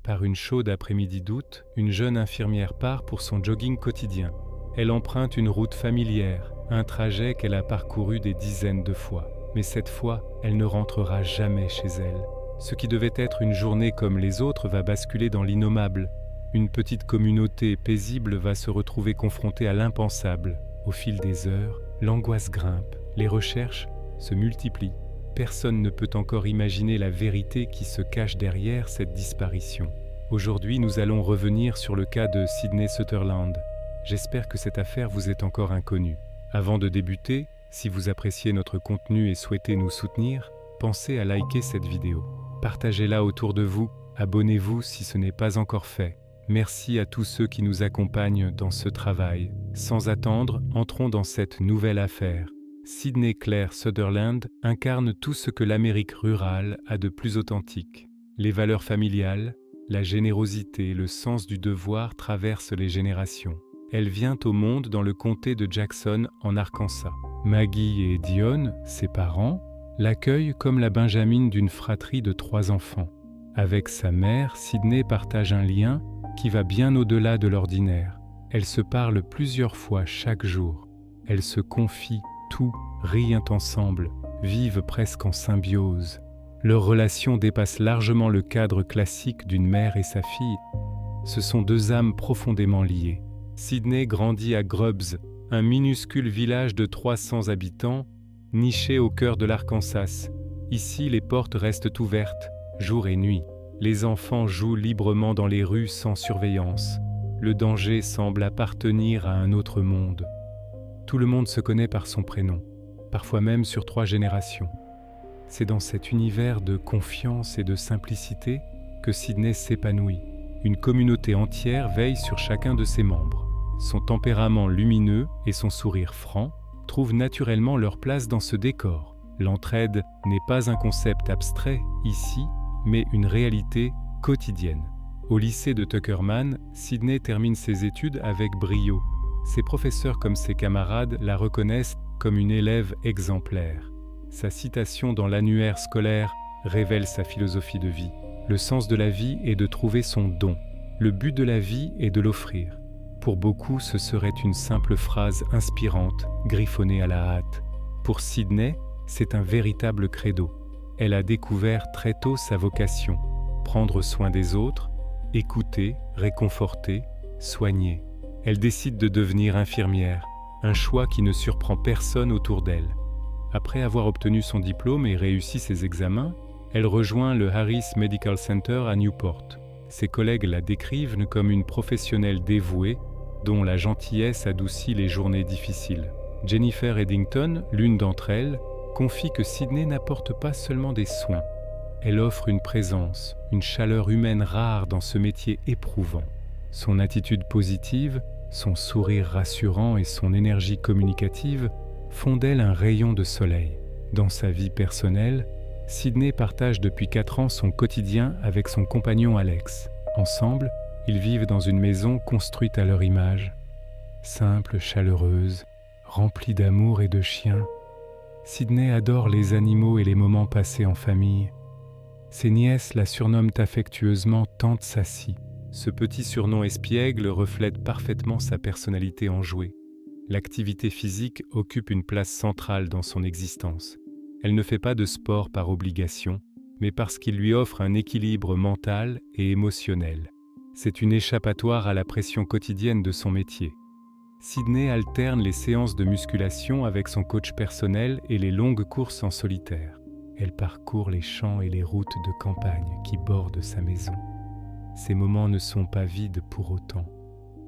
Par une chaude après-midi d'août, une jeune infirmière part pour son jogging quotidien. Elle emprunte une route familière, un trajet qu'elle a parcouru des dizaines de fois. Mais cette fois, elle ne rentrera jamais chez elle. Ce qui devait être une journée comme les autres va basculer dans l'innommable. Une petite communauté paisible va se retrouver confrontée à l'impensable. Au fil des heures, l'angoisse grimpe, les recherches se multiplient. Personne ne peut encore imaginer la vérité qui se cache derrière cette disparition. Aujourd'hui, nous allons revenir sur le cas de Sydney Sutherland. J'espère que cette affaire vous est encore inconnue. Avant de débuter, si vous appréciez notre contenu et souhaitez nous soutenir, pensez à liker cette vidéo. Partagez-la autour de vous, abonnez-vous si ce n'est pas encore fait. Merci à tous ceux qui nous accompagnent dans ce travail. Sans attendre, entrons dans cette nouvelle affaire. Sydney Claire Sutherland incarne tout ce que l'Amérique rurale a de plus authentique. Les valeurs familiales, la générosité, le sens du devoir traversent les générations. Elle vient au monde dans le comté de Jackson, en Arkansas. Maggie et Dion, ses parents, l'accueillent comme la benjamine d'une fratrie de 3 enfants. Avec sa mère, Sydney partage un lien qui va bien au-delà de l'ordinaire. Elles se parlent plusieurs fois chaque jour. Elles se confient tout, rient ensemble, vivent presque en symbiose. Leur relation dépasse largement le cadre classique d'une mère et sa fille. Ce sont 2 âmes profondément liées. Sydney grandit à Grubbs, un minuscule village de 300 habitants, niché au cœur de l'Arkansas. Ici, les portes restent ouvertes, jour et nuit. Les enfants jouent librement dans les rues sans surveillance. Le danger semble appartenir à un autre monde. Tout le monde se connaît par son prénom, parfois même sur 3 générations. C'est dans cet univers de confiance et de simplicité que Sydney s'épanouit. Une communauté entière veille sur chacun de ses membres. Son tempérament lumineux et son sourire franc trouvent naturellement leur place dans ce décor. L'entraide n'est pas un concept abstrait ici, mais une réalité quotidienne. Au lycée de Tuckerman, Sydney termine ses études avec brio. Ses professeurs comme ses camarades la reconnaissent comme une élève exemplaire. Sa citation dans l'annuaire scolaire révèle sa philosophie de vie. Le sens de la vie est de trouver son don. Le but de la vie est de l'offrir. Pour beaucoup, ce serait une simple phrase inspirante, griffonnée à la hâte. Pour Sydney, c'est un véritable credo. Elle a découvert très tôt sa vocation, prendre soin des autres, écouter, réconforter, soigner. Elle décide de devenir infirmière, un choix qui ne surprend personne autour d'elle. Après avoir obtenu son diplôme et réussi ses examens, elle rejoint le Harris Medical Center à Newport. Ses collègues la décrivent comme une professionnelle dévouée, dont la gentillesse adoucit les journées difficiles. Jennifer Eddington, l'une d'entre elles, confie que Sydney n'apporte pas seulement des soins. Elle offre une présence, une chaleur humaine rare dans ce métier éprouvant. Son attitude positive, son sourire rassurant et son énergie communicative font d'elle un rayon de soleil. Dans sa vie personnelle, Sydney partage depuis 4 ans son quotidien avec son compagnon Alex. Ensemble, ils vivent dans une maison construite à leur image. Simple, chaleureuse, remplie d'amour et de chiens, Sydney adore les animaux et les moments passés en famille. Ses nièces la surnomment affectueusement Tante Sassy. Ce petit surnom espiègle reflète parfaitement sa personnalité enjouée. L'activité physique occupe une place centrale dans son existence. Elle ne fait pas de sport par obligation, mais parce qu'il lui offre un équilibre mental et émotionnel. C'est une échappatoire à la pression quotidienne de son métier. Sydney alterne les séances de musculation avec son coach personnel et les longues courses en solitaire. Elle parcourt les champs et les routes de campagne qui bordent sa maison. Ces moments ne sont pas vides pour autant.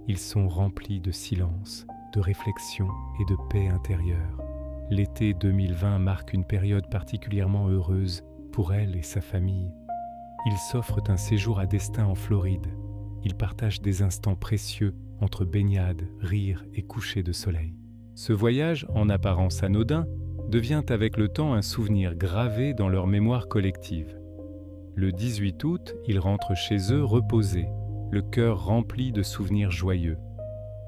Ils sont remplis de silence, de réflexion et de paix intérieure. L'été 2020 marque une période particulièrement heureuse pour elle et sa famille. Ils s'offrent un séjour à destin en Floride. Ils partagent des instants précieux entre baignades, rires et couchers de soleil. Ce voyage, en apparence anodin, devient avec le temps un souvenir gravé dans leur mémoire collective. Le 18 août, ils rentrent chez eux reposés, le cœur rempli de souvenirs joyeux.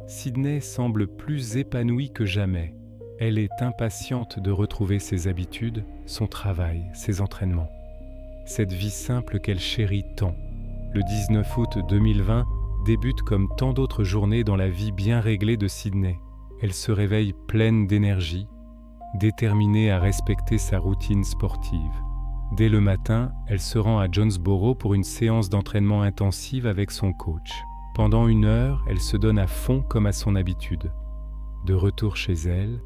Sydney semble plus épanouie que jamais. Elle est impatiente de retrouver ses habitudes, son travail, ses entraînements. Cette vie simple qu'elle chérit tant. Le 19 août 2020 débute comme tant d'autres journées dans la vie bien réglée de Sydney. Elle se réveille pleine d'énergie, déterminée à respecter sa routine sportive. Dès le matin, elle se rend à Jonesboro pour une séance d'entraînement intensive avec son coach. Pendant 1 heure, elle se donne à fond comme à son habitude. De retour chez elle,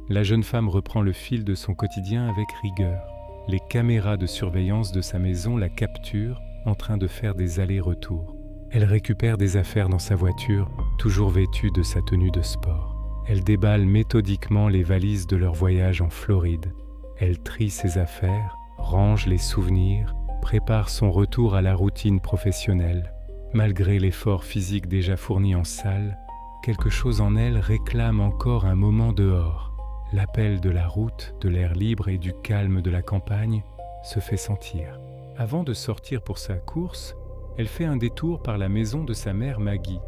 la jeune femme reprend le fil de son quotidien avec rigueur. Les caméras de surveillance de sa maison la capturent en train de faire des allers-retours. Elle récupère des affaires dans sa voiture, toujours vêtue de sa tenue de sport. Elle déballe méthodiquement les valises de leur voyage en Floride. Elle trie ses affaires, range les souvenirs, prépare son retour à la routine professionnelle. Malgré l'effort physique déjà fourni en salle, quelque chose en elle réclame encore un moment dehors. L'appel de la route, de l'air libre et du calme de la campagne se fait sentir. Avant de sortir pour sa course, elle fait un détour par la maison de sa mère Maggie.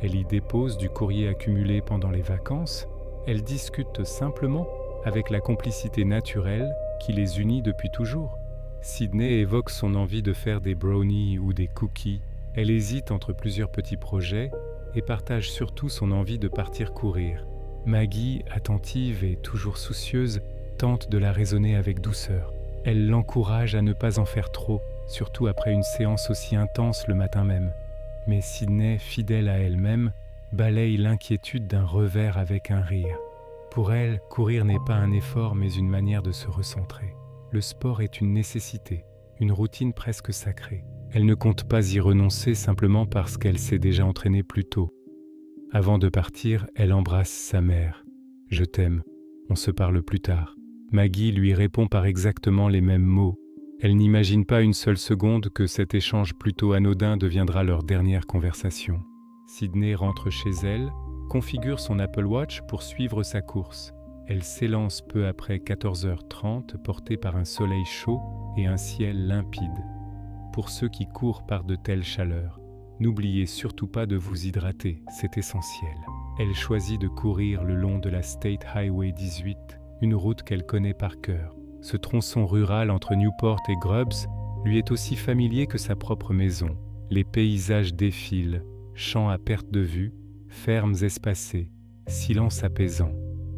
Elle y dépose du courrier accumulé pendant les vacances. Elle discute simplement avec la complicité naturelle qui les unit depuis toujours. Sydney évoque son envie de faire des brownies ou des cookies. Elle hésite entre plusieurs petits projets et partage surtout son envie de partir courir. Maggie, attentive et toujours soucieuse, tente de la raisonner avec douceur. Elle l'encourage à ne pas en faire trop, surtout après une séance aussi intense le matin même. Mais Sydney, fidèle à elle-même, balaye l'inquiétude d'un revers avec un rire. Pour elle, courir n'est pas un effort mais une manière de se recentrer. Le sport est une nécessité, une routine presque sacrée. Elle ne compte pas y renoncer simplement parce qu'elle s'est déjà entraînée plus tôt. Avant de partir, elle embrasse sa mère. « Je t'aime, on se parle plus tard ». Maggie lui répond par exactement les mêmes mots. Elle n'imagine pas une seule seconde que cet échange plutôt anodin deviendra leur dernière conversation. Sydney rentre chez elle, configure son Apple Watch pour suivre sa course. Elle s'élance peu après 14h30, portée par un soleil chaud et un ciel limpide. Pour ceux qui courent par de telles chaleurs, n'oubliez surtout pas de vous hydrater, c'est essentiel. Elle choisit de courir le long de la State Highway 18, une route qu'elle connaît par cœur. Ce tronçon rural entre Newport et Grubbs lui est aussi familier que sa propre maison. Les paysages défilent, champs à perte de vue, fermes espacées, silence apaisant.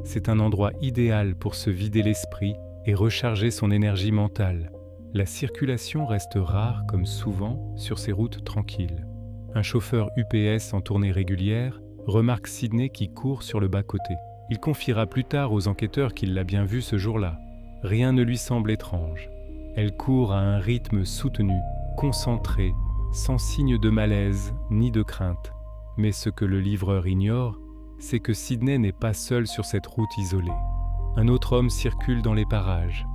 C'est un endroit idéal pour se vider l'esprit et recharger son énergie mentale. La circulation reste rare comme souvent sur ces routes tranquilles. Un chauffeur UPS en tournée régulière remarque Sydney qui court sur le bas-côté. Il confiera plus tard aux enquêteurs qu'il l'a bien vue ce jour-là. Rien ne lui semble étrange. Elle court à un rythme soutenu, concentré, sans signe de malaise ni de crainte. Mais ce que le livreur ignore, c'est que Sydney n'est pas seule sur cette route isolée. Un autre homme circule dans les parages.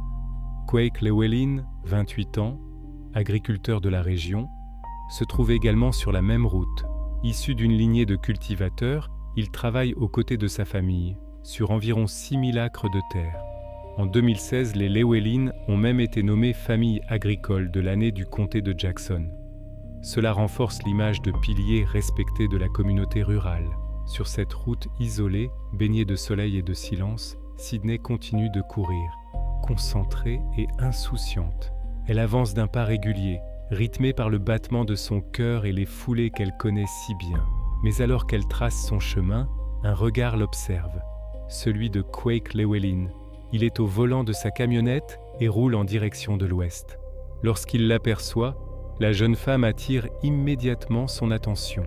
Quake Llewellyn, 28 ans, agriculteur de la région, se trouve également sur la même route. Issu d'une lignée de cultivateurs, il travaille aux côtés de sa famille, sur environ 6000 acres de terre. En 2016, les Llewellyn ont même été nommés famille agricole de l'année du comté de Jackson. Cela renforce l'image de piliers respectés de la communauté rurale. Sur cette route isolée, baignée de soleil et de silence, Sydney continue de courir, concentrée et insouciante. Elle avance d'un pas régulier, rythmée par le battement de son cœur et les foulées qu'elle connaît si bien. Mais alors qu'elle trace son chemin, un regard l'observe, celui de Quake Llewellyn. Il est au volant de sa camionnette et roule en direction de l'ouest. Lorsqu'il l'aperçoit, la jeune femme attire immédiatement son attention.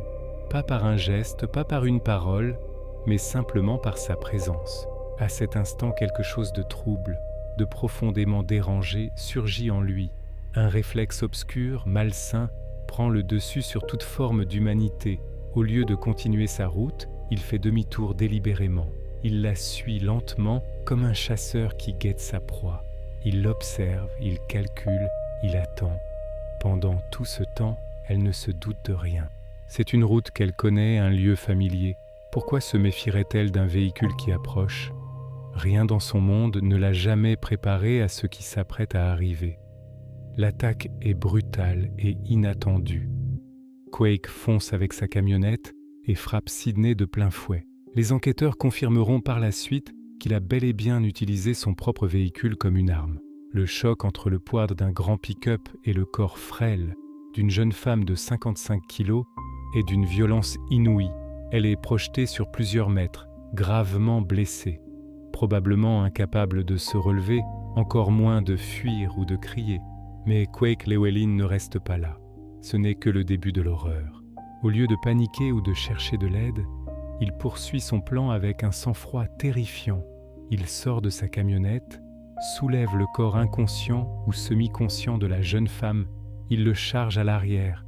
Pas par un geste, pas par une parole, mais simplement par sa présence. À cet instant, quelque chose de trouble, de profondément dérangé surgit en lui. Un réflexe obscur, malsain, prend le dessus sur toute forme d'humanité. Au lieu de continuer sa route, il fait demi-tour délibérément. Il la suit lentement comme un chasseur qui guette sa proie. Il l'observe, il calcule, il attend. Pendant tout ce temps, elle ne se doute de rien. C'est une route qu'elle connaît, un lieu familier. Pourquoi se méfierait-elle d'un véhicule qui approche ? Rien dans son monde ne l'a jamais préparée à ce qui s'apprête à arriver. L'attaque est brutale et inattendue. Quake fonce avec sa camionnette et frappe Sydney de plein fouet. Les enquêteurs confirmeront par la suite qu'il a bel et bien utilisé son propre véhicule comme une arme. Le choc entre le poids d'un grand pick-up et le corps frêle d'une jeune femme de 55 kilos est d'une violence inouïe. Elle est projetée sur plusieurs mètres, gravement blessée, probablement incapable de se relever, encore moins de fuir ou de crier. Mais Quake Llewellyn ne reste pas là. Ce n'est que le début de l'horreur. Au lieu de paniquer ou de chercher de l'aide, il poursuit son plan avec un sang-froid terrifiant. Il sort de sa camionnette, soulève le corps inconscient ou semi-conscient de la jeune femme, il le charge à l'arrière,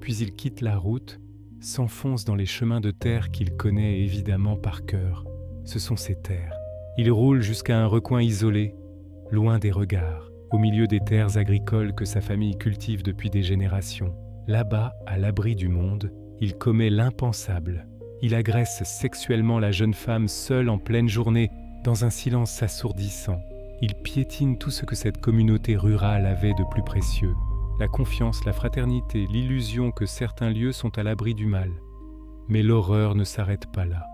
puis il quitte la route, s'enfonce dans les chemins de terre qu'il connaît évidemment par cœur. Ce sont ses terres. Il roule jusqu'à un recoin isolé, loin des regards, au milieu des terres agricoles que sa famille cultive depuis des générations. Là-bas, à l'abri du monde, il commet l'impensable. Il agresse sexuellement la jeune femme seule en pleine journée, dans un silence assourdissant. Il piétine tout ce que cette communauté rurale avait de plus précieux. La confiance, la fraternité, l'illusion que certains lieux sont à l'abri du mal. Mais l'horreur ne s'arrête pas là.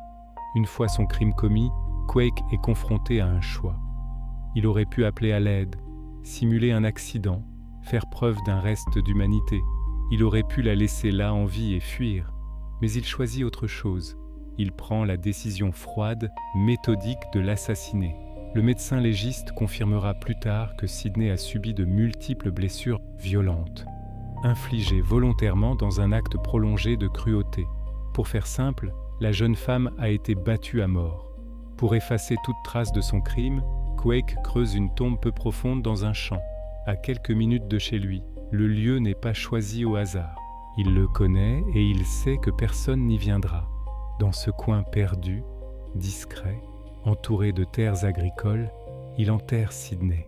Une fois son crime commis, Quake est confronté à un choix. Il aurait pu appeler à l'aide, simuler un accident, faire preuve d'un reste d'humanité. Il aurait pu la laisser là en vie et fuir. Mais il choisit autre chose. Il prend la décision froide, méthodique de l'assassiner. Le médecin légiste confirmera plus tard que Sidney a subi de multiples blessures violentes, infligées volontairement dans un acte prolongé de cruauté. Pour faire simple, la jeune femme a été battue à mort. Pour effacer toute trace de son crime, Quake creuse une tombe peu profonde dans un champ, à quelques minutes de chez lui. Le lieu n'est pas choisi au hasard. Il le connaît et il sait que personne n'y viendra. Dans ce coin perdu, discret, entouré de terres agricoles, il enterre Sidney.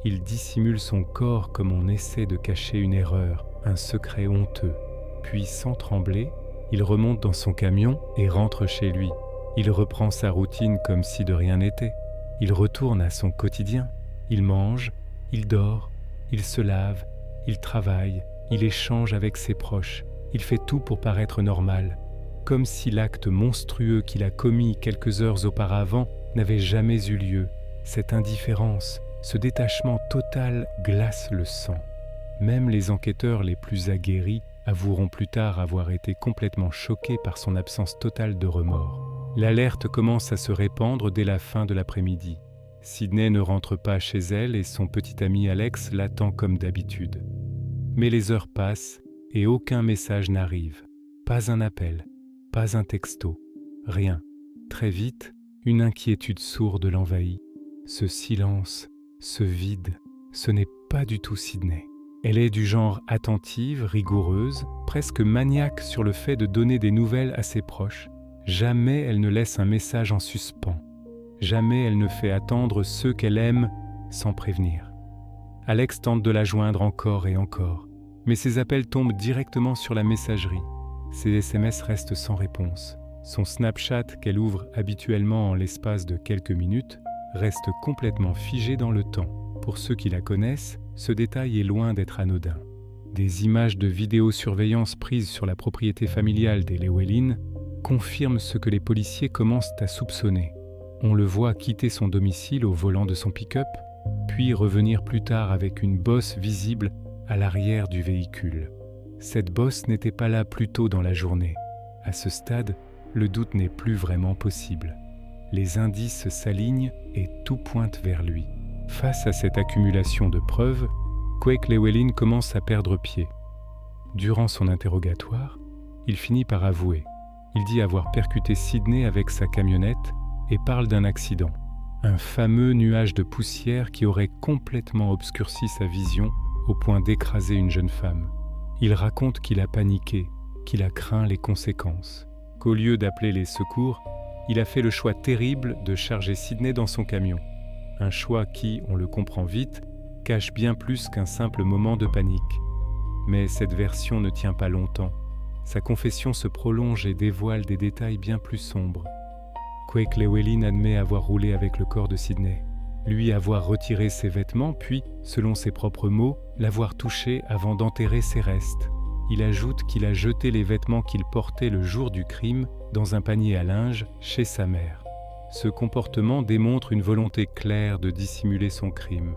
Il dissimule son corps comme on essaie de cacher une erreur, un secret honteux. Puis, sans trembler, il remonte dans son camion et rentre chez lui. Il reprend sa routine comme si de rien n'était. Il retourne à son quotidien. Il mange, il dort, il se lave, il travaille, il échange avec ses proches. Il fait tout pour paraître normal, comme si l'acte monstrueux qu'il a commis quelques heures auparavant n'avait jamais eu lieu. Cette indifférence, ce détachement total glace le sang. Même les enquêteurs les plus aguerris avoueront plus tard avoir été complètement choqués par son absence totale de remords. L'alerte commence à se répandre dès la fin de l'après-midi. Sidney ne rentre pas chez elle et son petit ami Alex l'attend comme d'habitude. Mais les heures passent et aucun message n'arrive. Pas un appel, pas un texto, rien. Très vite, une inquiétude sourde l'envahit. Ce silence, ce vide, ce n'est pas du tout Sidney. Elle est du genre attentive, rigoureuse, presque maniaque sur le fait de donner des nouvelles à ses proches. Jamais elle ne laisse un message en suspens. Jamais elle ne fait attendre ceux qu'elle aime sans prévenir. Alex tente de la joindre encore et encore, mais ses appels tombent directement sur la messagerie. Ses SMS restent sans réponse. Son Snapchat, qu'elle ouvre habituellement en l'espace de quelques minutes, reste complètement figé dans le temps. Pour ceux qui la connaissent, ce détail est loin d'être anodin. Des images de vidéosurveillance prises sur la propriété familiale des Llewellyn confirment ce que les policiers commencent à soupçonner. On le voit quitter son domicile au volant de son pick-up, puis revenir plus tard avec une bosse visible à l'arrière du véhicule. Cette bosse n'était pas là plus tôt dans la journée. À ce stade, le doute n'est plus vraiment possible. Les indices s'alignent et tout pointe vers lui. Face à cette accumulation de preuves, Quake Llewellyn commence à perdre pied. Durant son interrogatoire, il finit par avouer. Il dit avoir percuté Sidney avec sa camionnette et parle d'un accident. Un fameux nuage de poussière qui aurait complètement obscurci sa vision au point d'écraser une jeune femme. Il raconte qu'il a paniqué, qu'il a craint les conséquences, qu'au lieu d'appeler les secours, il a fait le choix terrible de charger Sidney dans son camion. Un choix qui, on le comprend vite, cache bien plus qu'un simple moment de panique. Mais cette version ne tient pas longtemps. Sa confession se prolonge et dévoile des détails bien plus sombres. Quake Llewellyn admet avoir roulé avec le corps de Sidney, lui avoir retiré ses vêtements, puis, selon ses propres mots, l'avoir touché avant d'enterrer ses restes. Il ajoute qu'il a jeté les vêtements qu'il portait le jour du crime dans un panier à linge chez sa mère. Ce comportement démontre une volonté claire de dissimuler son crime,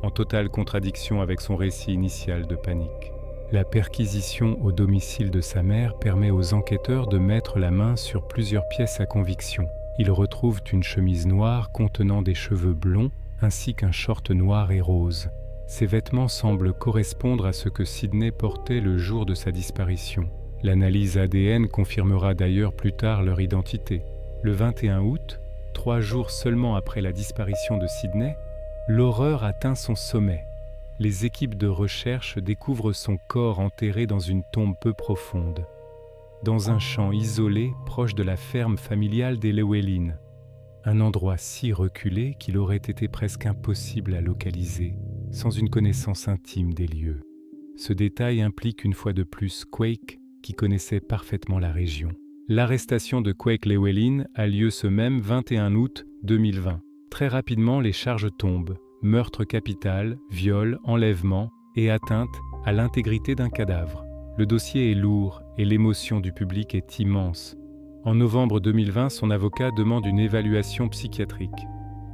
en totale contradiction avec son récit initial de panique. La perquisition au domicile de sa mère permet aux enquêteurs de mettre la main sur plusieurs pièces à conviction. Ils retrouvent une chemise noire contenant des cheveux blonds ainsi qu'un short noir et rose. Ces vêtements semblent correspondre à ce que Sidney portait le jour de sa disparition. L'analyse ADN confirmera d'ailleurs plus tard leur identité. Le 21 août, 3 jours seulement après la disparition de Sidney, l'horreur atteint son sommet. Les équipes de recherche découvrent son corps enterré dans une tombe peu profonde, dans un champ isolé proche de la ferme familiale des Llewellyn, un endroit si reculé qu'il aurait été presque impossible à localiser sans une connaissance intime des lieux. Ce détail implique une fois de plus Quake, qui connaissait parfaitement la région. L'arrestation de Quake Llewellyn a lieu ce même 21 août 2020. Très rapidement, les charges tombent. Meurtre capital, viol, enlèvement et atteinte à l'intégrité d'un cadavre. Le dossier est lourd et l'émotion du public est immense. En novembre 2020, son avocat demande une évaluation psychiatrique.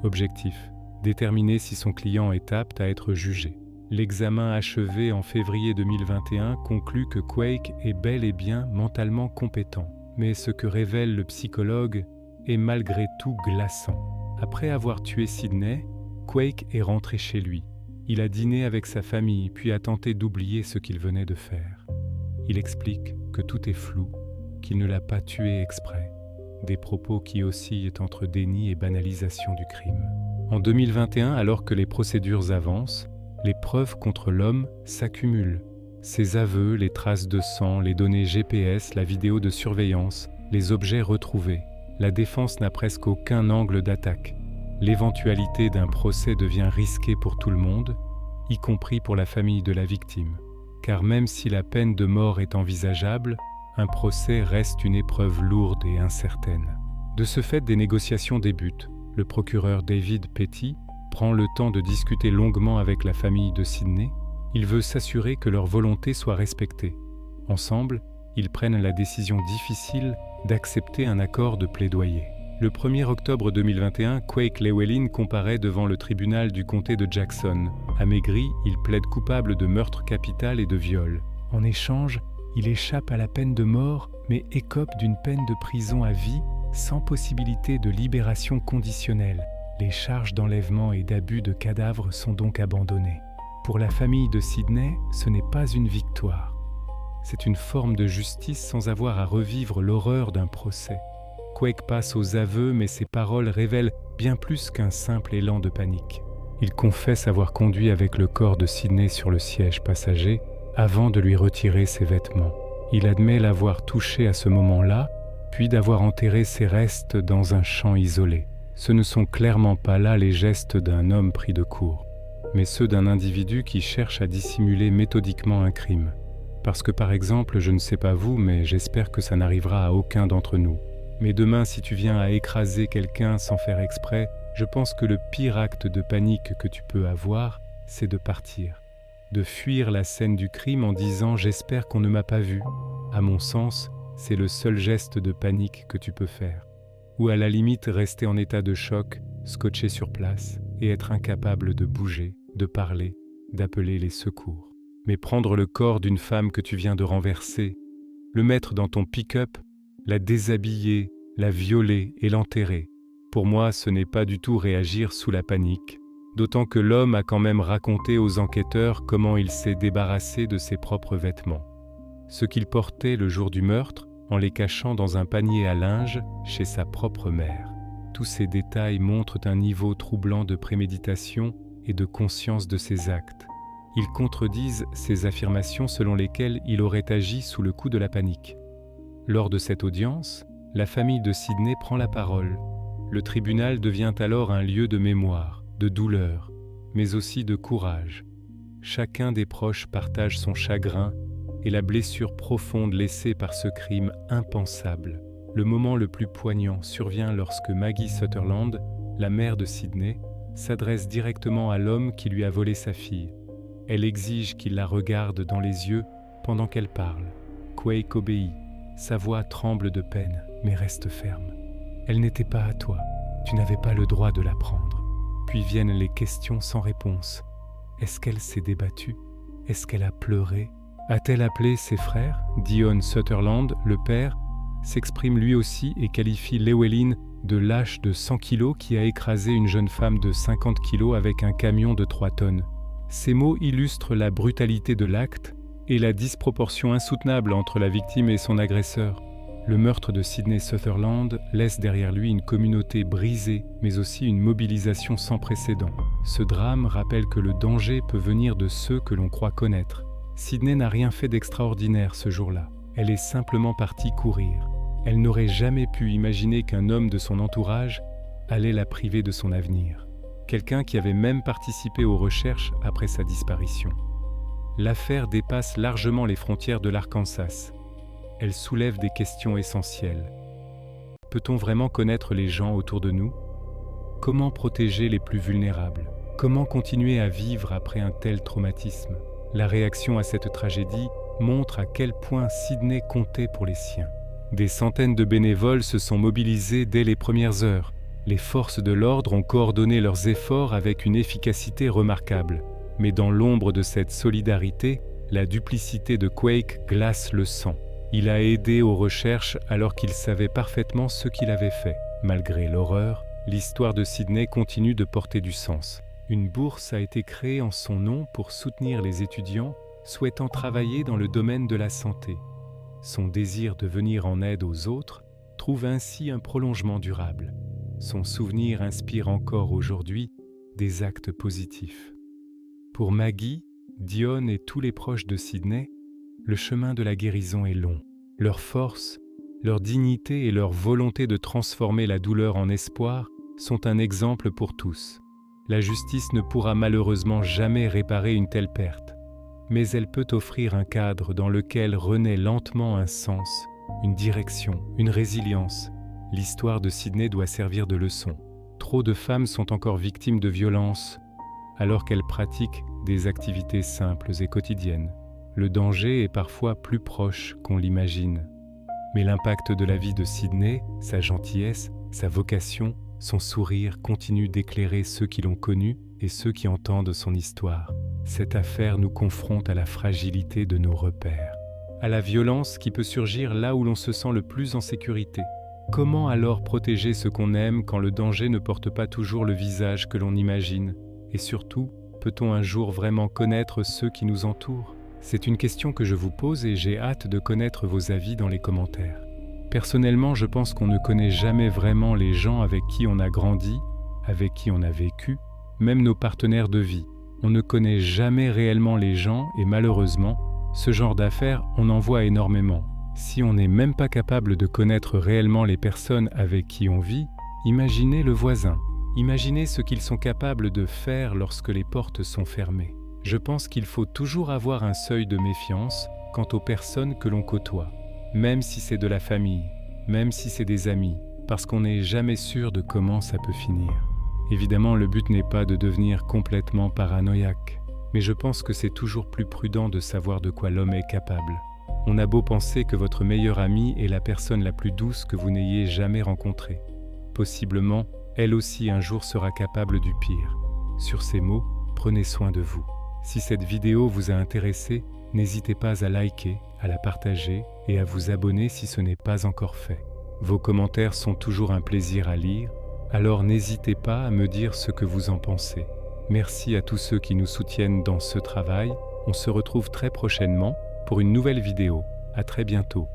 Objectif: déterminer si son client est apte à être jugé. L'examen achevé en février 2021 conclut que Quake est bel et bien mentalement compétent. Mais ce que révèle le psychologue est malgré tout glaçant. Après avoir tué Sidney, Quake est rentré chez lui. Il a dîné avec sa famille, puis a tenté d'oublier ce qu'il venait de faire. Il explique que tout est flou, qu'il ne l'a pas tué exprès. Des propos qui oscillent entre déni et banalisation du crime. En 2021, alors que les procédures avancent, les preuves contre l'homme s'accumulent. Ses aveux, les traces de sang, les données GPS, la vidéo de surveillance, les objets retrouvés. La défense n'a presque aucun angle d'attaque. L'éventualité d'un procès devient risquée pour tout le monde, y compris pour la famille de la victime. Car même si la peine de mort est envisageable, un procès reste une épreuve lourde et incertaine. De ce fait, des négociations débutent. Le procureur David Petty prend le temps de discuter longuement avec la famille de Sidney. Il veut s'assurer que leur volonté soit respectée. Ensemble, ils prennent la décision difficile d'accepter un accord de plaidoyer. Le 1er octobre 2021, Quake Llewellyn comparaît devant le tribunal du comté de Jackson. Amaigri, il plaide coupable de meurtre capital et de viol. En échange, il échappe à la peine de mort, mais écope d'une peine de prison à vie sans possibilité de libération conditionnelle. Les charges d'enlèvement et d'abus de cadavres sont donc abandonnées. Pour la famille de Sidney, ce n'est pas une victoire. C'est une forme de justice sans avoir à revivre l'horreur d'un procès. Quake passe aux aveux, mais ses paroles révèlent bien plus qu'un simple élan de panique. Il confesse avoir conduit avec le corps de Sidney sur le siège passager avant de lui retirer ses vêtements. Il admet l'avoir touché à ce moment-là, puis d'avoir enterré ses restes dans un champ isolé. Ce ne sont clairement pas là les gestes d'un homme pris de court, mais ceux d'un individu qui cherche à dissimuler méthodiquement un crime. Parce que par exemple, je ne sais pas vous, mais j'espère que ça n'arrivera à aucun d'entre nous. Mais demain, si tu viens à écraser quelqu'un sans faire exprès, je pense que le pire acte de panique que tu peux avoir, c'est de partir. De fuir la scène du crime en disant « j'espère qu'on ne m'a pas vu ». À mon sens, c'est le seul geste de panique que tu peux faire. Ou à la limite rester en état de choc, scotché sur place, et être incapable de bouger, de parler, d'appeler les secours. Mais prendre le corps d'une femme que tu viens de renverser, le mettre dans ton pick-up, la déshabiller, la violer et l'enterrer, pour moi ce n'est pas du tout réagir sous la panique, d'autant que l'homme a quand même raconté aux enquêteurs comment il s'est débarrassé de ses propres vêtements. Ce qu'il portait le jour du meurtre, en les cachant dans un panier à linge chez sa propre mère. Tous ces détails montrent un niveau troublant de préméditation et de conscience de ses actes. Ils contredisent ces affirmations selon lesquelles il aurait agi sous le coup de la panique. Lors de cette audience, la famille de Sidney prend la parole. Le tribunal devient alors un lieu de mémoire, de douleur, mais aussi de courage. Chacun des proches partage son chagrin et la blessure profonde laissée par ce crime impensable. Le moment le plus poignant survient lorsque Maggie Sutherland, la mère de Sidney, s'adresse directement à l'homme qui lui a volé sa fille. Elle exige qu'il la regarde dans les yeux pendant qu'elle parle. Quake obéit. Sa voix tremble de peine, mais reste ferme. Elle n'était pas à toi. Tu n'avais pas le droit de la prendre. Puis viennent les questions sans réponse. Est-ce qu'elle s'est débattue? Est-ce qu'elle a pleuré? A-t-elle appelé ses frères? Dion Sutherland, le père, s'exprime lui aussi et qualifie Llewellyn de lâche de 100 kilos qui a écrasé une jeune femme de 50 kilos avec un camion de 3 tonnes. Ces mots illustrent la brutalité de l'acte et la disproportion insoutenable entre la victime et son agresseur. Le meurtre de Sydney Sutherland laisse derrière lui une communauté brisée, mais aussi une mobilisation sans précédent. Ce drame rappelle que le danger peut venir de ceux que l'on croit connaître. Sydney n'a rien fait d'extraordinaire ce jour-là. Elle est simplement partie courir. Elle n'aurait jamais pu imaginer qu'un homme de son entourage allait la priver de son avenir. Quelqu'un qui avait même participé aux recherches après sa disparition. L'affaire dépasse largement les frontières de l'Arkansas. Elle soulève des questions essentielles. Peut-on vraiment connaître les gens autour de nous? Comment protéger les plus vulnérables? Comment continuer à vivre après un tel traumatisme? La réaction à cette tragédie montre à quel point Sydney comptait pour les siens. Des centaines de bénévoles se sont mobilisés dès les premières heures. Les forces de l'ordre ont coordonné leurs efforts avec une efficacité remarquable. Mais dans l'ombre de cette solidarité, la duplicité de Quake glace le sang. Il a aidé aux recherches alors qu'il savait parfaitement ce qu'il avait fait. Malgré l'horreur, l'histoire de Sydney continue de porter du sens. Une bourse a été créée en son nom pour soutenir les étudiants souhaitant travailler dans le domaine de la santé. Son désir de venir en aide aux autres trouve ainsi un prolongement durable. Son souvenir inspire encore aujourd'hui des actes positifs. Pour Maggie, Dion et tous les proches de Sydney, le chemin de la guérison est long. Leur force, leur dignité et leur volonté de transformer la douleur en espoir sont un exemple pour tous. La justice ne pourra malheureusement jamais réparer une telle perte, mais elle peut offrir un cadre dans lequel renaît lentement un sens, une direction, une résilience. L'histoire de Sydney doit servir de leçon. Trop de femmes sont encore victimes de violences, alors qu'elles pratiquent des activités simples et quotidiennes. Le danger est parfois plus proche qu'on l'imagine. Mais l'impact de la vie de Sydney, sa gentillesse, sa vocation, son sourire continue d'éclairer ceux qui l'ont connue et ceux qui entendent son histoire. Cette affaire nous confronte à la fragilité de nos repères, à la violence qui peut surgir là où l'on se sent le plus en sécurité. Comment alors protéger ce qu'on aime quand le danger ne porte pas toujours le visage que l'on imagine? Et surtout, peut-on un jour vraiment connaître ceux qui nous entourent? C'est une question que je vous pose et j'ai hâte de connaître vos avis dans les commentaires. Personnellement, je pense qu'on ne connaît jamais vraiment les gens avec qui on a grandi, avec qui on a vécu, même nos partenaires de vie. On ne connaît jamais réellement les gens et malheureusement, ce genre d'affaires, on en voit énormément. Si on n'est même pas capable de connaître réellement les personnes avec qui on vit, imaginez le voisin. Imaginez ce qu'ils sont capables de faire lorsque les portes sont fermées. Je pense qu'il faut toujours avoir un seuil de méfiance quant aux personnes que l'on côtoie, même si c'est de la famille, même si c'est des amis, parce qu'on n'est jamais sûr de comment ça peut finir. Évidemment, le but n'est pas de devenir complètement paranoïaque, mais je pense que c'est toujours plus prudent de savoir de quoi l'homme est capable. On a beau penser que votre meilleure amie est la personne la plus douce que vous n'ayez jamais rencontrée. Possiblement, elle aussi un jour sera capable du pire. Sur ces mots, prenez soin de vous. Si cette vidéo vous a intéressé, n'hésitez pas à liker, à la partager et à vous abonner si ce n'est pas encore fait. Vos commentaires sont toujours un plaisir à lire, alors n'hésitez pas à me dire ce que vous en pensez. Merci à tous ceux qui nous soutiennent dans ce travail. On se retrouve très prochainement pour une nouvelle vidéo. À très bientôt.